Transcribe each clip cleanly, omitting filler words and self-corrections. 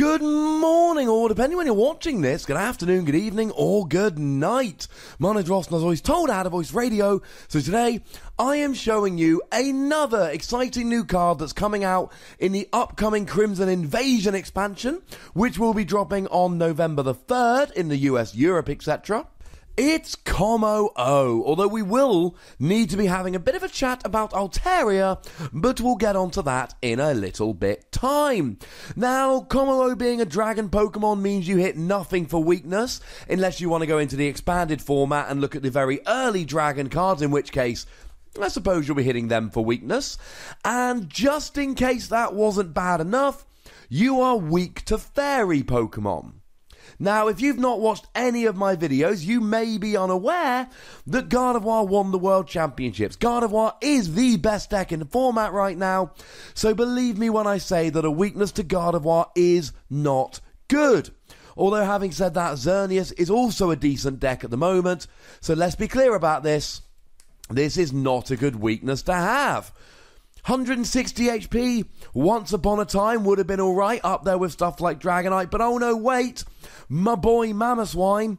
Good morning, or depending when you're watching this, good afternoon, good evening, or good night. My name's Ross, and as always told, I had a voice radio. So today, I am showing you another exciting new card that's coming out in the upcoming Crimson Invasion expansion, which will be dropping on November the 3rd in the US, Europe, etc. It's Kommo-o, although we will need to be having a bit of a chat about Altaria, but we'll get onto that in a little bit time. Now, Kommo-o being a dragon Pokemon means you hit nothing for weakness, unless you want to go into the expanded format and look at the very early dragon cards, in which case I suppose you'll be hitting them for weakness. And just in case that wasn't bad enough, you are weak to fairy Pokemon. Now, if you've not watched any of my videos, you may be unaware that Gardevoir won the World Championships. Gardevoir is the best deck in the format right now, so believe me when I say that a weakness to Gardevoir is not good. Although, having said that, Xerneas is also a decent deck at the moment, so let's be clear about this. This is not a good weakness to have. 160 HP, once upon a time, would have been alright, up there with stuff like Dragonite, but oh no, wait, my boy Mamoswine,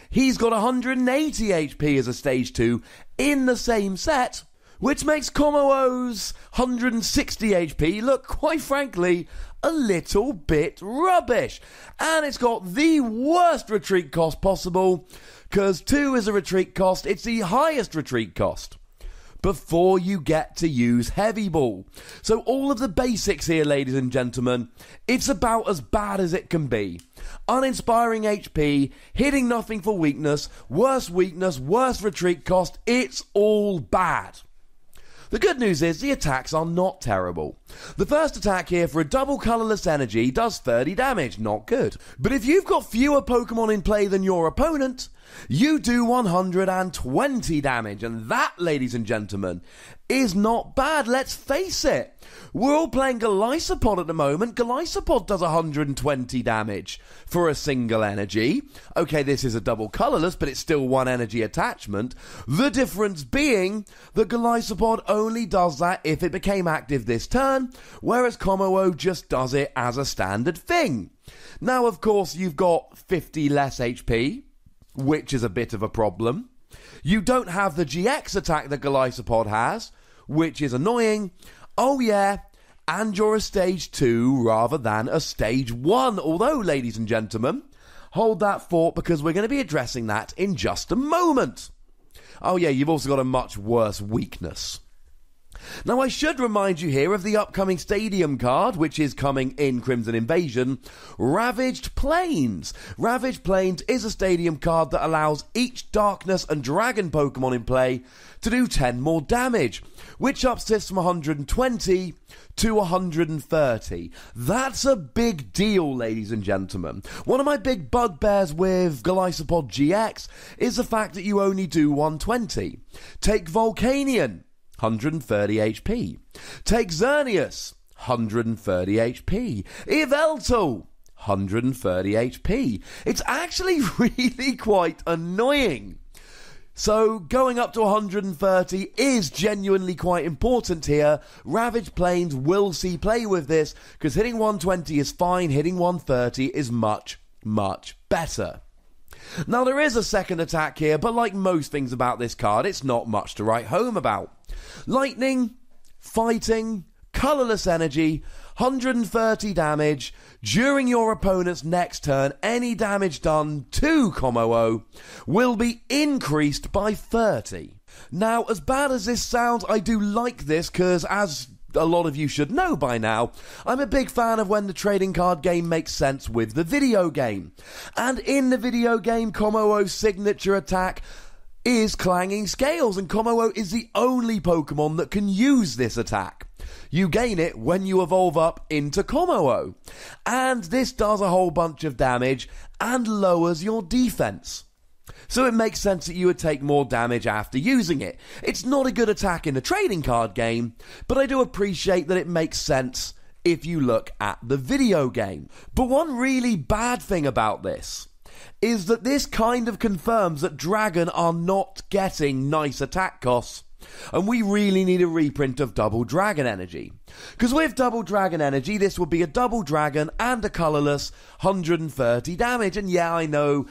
he's got 180 HP as a Stage 2 in the same set, which makes Kommo-o's 160 HP look, quite frankly, a little bit rubbish. And it's got the worst retreat cost possible, because 2 is a retreat cost, it's the highest retreat cost before you get to use Heavy Ball. So all of the basics here, ladies and gentlemen, it's about as bad as it can be. Uninspiring HP, hitting nothing for weakness, worse retreat cost, it's all bad. The good news is the attacks are not terrible. The first attack here for a double colourless energy does 30 damage, not good. But if you've got fewer Pokemon in play than your opponent, you do 120 damage, and that, ladies and gentlemen, is not bad, let's face it. We're all playing Golisopod at the moment. Golisopod does 120 damage for a single energy. Okay, this is a double colourless, but it's still one energy attachment. The difference being that Golisopod only does that if it became active this turn, whereas Kommo-o just does it as a standard thing. Now, of course, you've got 50 less HP, which is a bit of a problem. You don't have the GX attack that Golisopod has, which is annoying. Oh yeah, and you're a Stage 2 rather than a Stage 1. Although, ladies and gentlemen, hold that thought because we're going to be addressing that in just a moment. Oh yeah, you've also got a much worse weakness. Now, I should remind you here of the upcoming Stadium card, which is coming in Crimson Invasion, Ravaged Plains. Ravaged Plains is a Stadium card that allows each Darkness and Dragon Pokemon in play to do 10 more damage, which ups this from 120 to 130. That's a big deal, ladies and gentlemen. One of my big bugbears with Golisopod GX is the fact that you only do 120. Take Volcanion, 130 HP. Take Xerneas, 130 HP. Yveltal, 130 HP. It's actually really quite annoying. So going up to 130 is genuinely quite important here. Ravaged Plains will see play with this, because hitting 120 is fine, hitting 130 is much, much better. Now, there is a second attack here, but like most things about this card, it's not much to write home about. Lightning, fighting, colourless energy, 130 damage. During your opponent's next turn, any damage done to Kommo-o will be increased by 30. Now, as bad as this sounds, I do like this because, as a lot of you should know by now, I'm a big fan of when the trading card game makes sense with the video game. And in the video game, Kommo-o's signature attack is Clanging Scales, and Kommo-o is the only Pokemon that can use this attack. You gain it when you evolve up into Kommo-o, and this does a whole bunch of damage and lowers your defense. So it makes sense that you would take more damage after using it. It's not a good attack in the trading card game, but I do appreciate that it makes sense if you look at the video game. But one really bad thing about this is that this kind of confirms that Dragon are not getting nice attack costs And we really need a reprint of Double Dragon Energy. Because with Double Dragon Energy, this would be a Double Dragon and a colourless 130 damage. And yeah, I know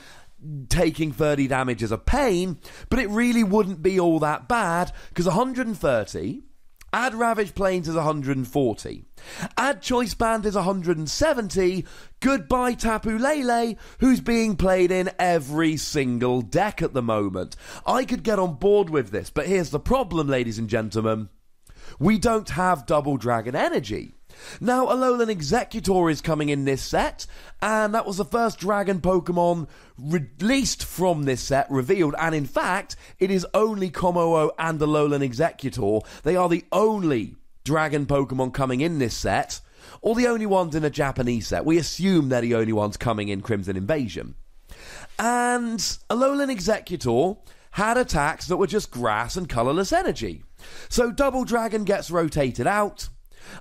taking 30 damage is a pain, but it really wouldn't be all that bad, because 130... add Ravage Plains is 140. Add Choice Band is 170. Goodbye Tapu Lele, who's being played in every single deck at the moment. I could get on board with this, but here's the problem, ladies and gentlemen. We don't have Double Dragon Energy. Now, Alolan Executor is coming in this set, and that was the first Dragon Pokemon released from this set, revealed, and in fact, it is only Kommo-o and Alolan Executor. They are the only Dragon Pokemon coming in this set, or the only ones in a Japanese set. We assume they're the only ones coming in Crimson Invasion. And Alolan Executor had attacks that were just grass and colourless energy. So Double Dragon gets rotated out.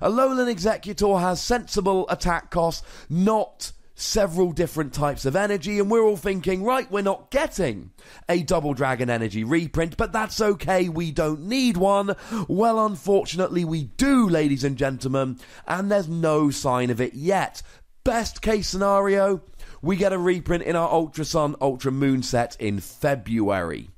Alolan Executor has sensible attack costs, not several different types of energy, and we're all thinking, right, we're not getting a Double Dragon Energy reprint, but that's okay, we don't need one. Well, unfortunately, we do, ladies and gentlemen, and there's no sign of it yet. Best case scenario, we get a reprint in our Ultra Sun, Ultra Moon set in February.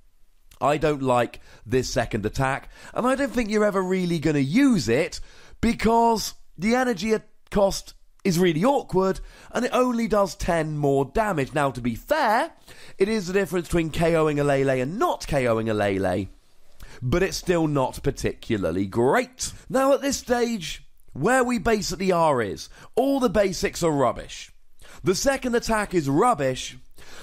I don't like this second attack, and I don't think you're ever really going to use it, because the energy cost is really awkward, and it only does 10 more damage. Now, to be fair, it is the difference between KOing a Lele and not KOing a Lele, but it's still not particularly great. Now, at this stage, where we basically are is, all the basics are rubbish. The second attack is rubbish.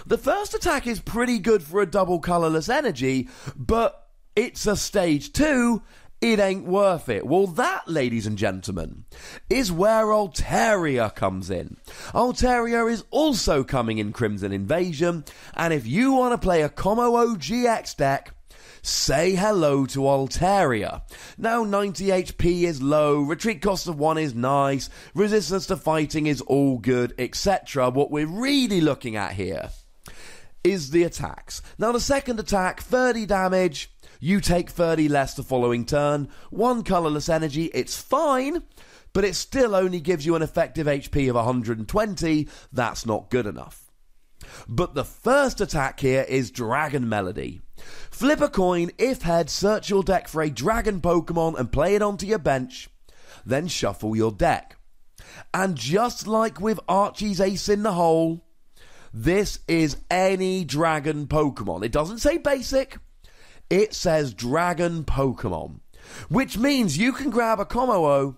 The first attack is pretty good for a double colourless energy, but it's a stage 2, it ain't worth it. Well, that, ladies and gentlemen, is where Altaria comes in. Altaria is also coming in Crimson Invasion, and if you want to play a Kommo-o GX deck, say hello to Altaria. Now, 90 HP is low, retreat cost of 1 is nice, resistance to fighting is all good, etc. What we're really looking at here is the attacks. Now, the second attack, 30 damage, you take 30 less the following turn, 1 colourless energy, it's fine, but it still only gives you an effective HP of 120, that's not good enough. But the first attack here is Dragon Melody. Flip a coin, if head, search your deck for a Dragon Pokemon and play it onto your bench, then shuffle your deck. And just like with Archie's Ace in the Hole, this is any Dragon Pokemon. It doesn't say basic, it says Dragon Pokemon, which means you can grab a Kommo-o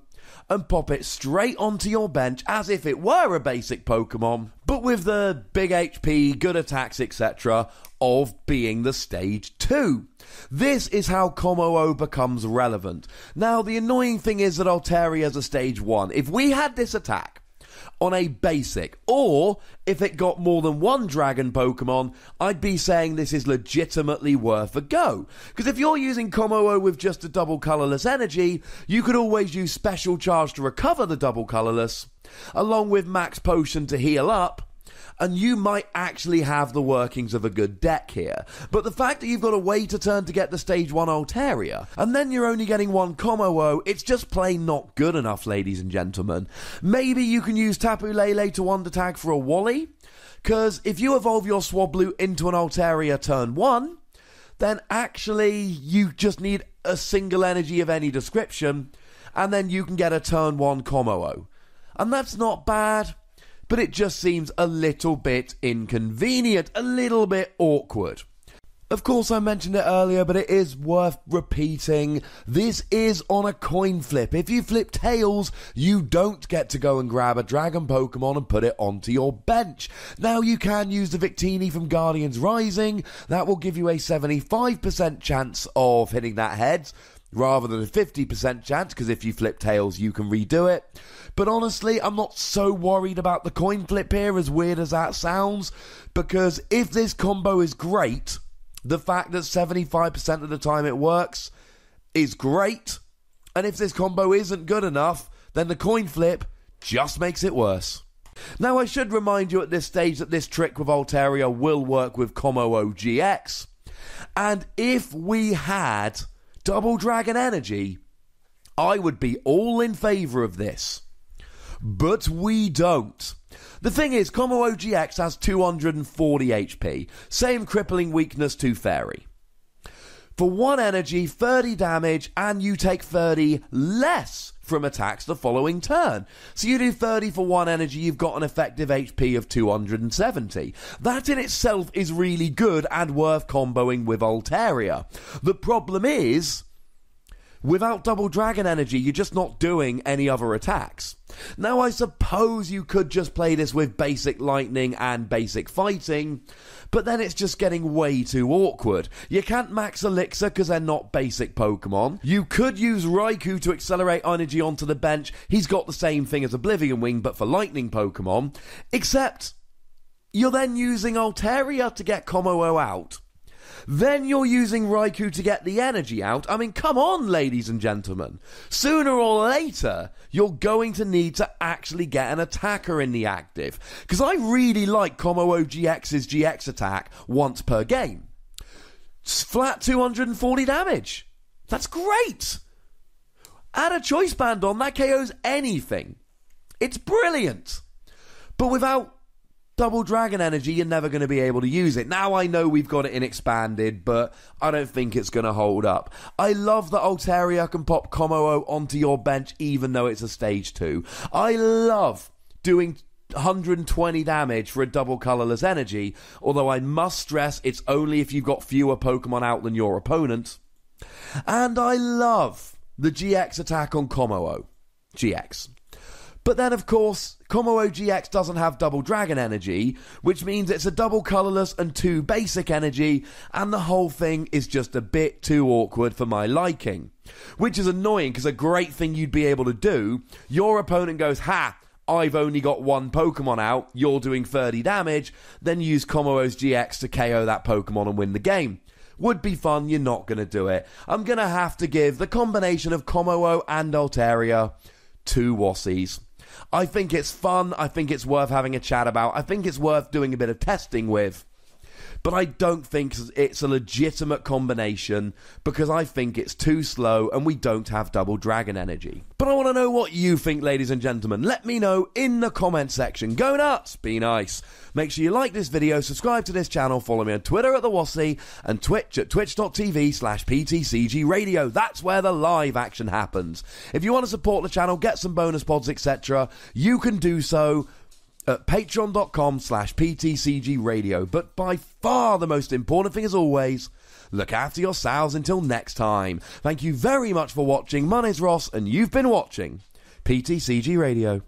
and pop it straight onto your bench as if it were a basic Pokemon, but with the big HP, good attacks, etc. of being the stage 2. This is how Kommo-o becomes relevant. Now, the annoying thing is that Altaria is a stage 1. If we had this attack on a basic, or if it got more than 1 Dragon Pokemon, I'd be saying this is legitimately worth a go. Because if you're using Kommo-o with just a double colourless energy, you could always use Special Charge to recover the double colourless, along with Max Potion to heal up, and you might actually have the workings of a good deck here. But the fact that you've got to wait a turn to get the stage 1 Altaria, and then you're only getting 1 Kommo-o, it's just plain not good enough, ladies and gentlemen. Maybe you can use Tapu Lele to Wonder Tag for a Wally, because if you evolve your Swablu into an Altaria turn 1, then actually you just need a single energy of any description, and then you can get a turn 1 Kommo-o. And that's not bad, but it just seems a little bit inconvenient, a little bit awkward. Of course, I mentioned it earlier, but it is worth repeating. This is on a coin flip. If you flip tails, you don't get to go and grab a Dragon Pokemon and put it onto your bench. Now, you can use the Victini from Guardians Rising. That will give you a 75% chance of hitting that head, rather than a 50% chance, because if you flip tails, you can redo it. But honestly, I'm not so worried about the coin flip here, as weird as that sounds, because if this combo is great, the fact that 75% of the time it works is great, and if this combo isn't good enough, then the coin flip just makes it worse. Now, I should remind you at this stage that this trick with Altaria will work with Kommo-o GX, and if we had Double Dragon Energy, I would be all in favour of this. But we don't. The thing is, Kommo-o GX has 240 HP, same crippling weakness to Fairy. For 1 energy, 30 damage, and you take 30 less from attacks the following turn. So you do 30 for 1 energy, you've got an effective HP of 270. That in itself is really good and worth comboing with Altaria. The problem is, without Double Dragon Energy, you're just not doing any other attacks. Now, I suppose you could just play this with basic lightning and basic fighting, but then it's just getting way too awkward. You can't max Elixir because they're not basic Pokemon. You could use Raikou to accelerate energy onto the bench. He's got the same thing as Oblivion Wing, but for lightning Pokemon. Except, you're then using Altaria to get Kommo-o out. Then you're using Raikou to get the energy out. I mean, come on, ladies and gentlemen. Sooner or later, you're going to need to actually get an attacker in the active. Because I really like Kommo-o GX's GX attack once per game. It's flat 240 damage. That's great. Add a choice band on, that KOs anything. It's brilliant. But without Double Dragon Energy, you're never going to be able to use it. Now, I know we've got it in Expanded, but I don't think it's going to hold up. I love that Altaria can pop Kommo-o onto your bench even though it's a stage 2. I love doing 120 damage for a double colourless energy, although I must stress it's only if you've got fewer Pokemon out than your opponent. And I love the GX attack on Kommo-o GX. But then, of course, Kommo-o GX doesn't have Double Dragon Energy, which means it's a double colourless and 2 basic energy, and the whole thing is just a bit too awkward for my liking. Which is annoying, because a great thing you'd be able to do, your opponent goes, ha, I've only got 1 Pokemon out, you're doing 30 damage, then use Kommo-o's GX to KO that Pokemon and win the game. Would be fun, you're not going to do it. I'm going to have to give the combination of Kommo-o and Altaria 2 Wassies. I think it's fun, I think it's worth having a chat about, I think it's worth doing a bit of testing with. But I don't think it's a legitimate combination because I think it's too slow and we don't have Double Dragon Energy. But I want to know what you think, ladies and gentlemen. Let me know in the comment section. Go nuts, be nice. Make sure you like this video, subscribe to this channel, follow me on Twitter at The Wassie, and Twitch at twitch.tv/PTCGRadio. That's where the live action happens. If you want to support the channel, get some bonus pods, etc., you can do so at patreon.com/PTCGRadio. But by far the most important thing, as always, look after yourselves until next time. Thank you very much for watching. My name's Ross, and you've been watching PTCG Radio.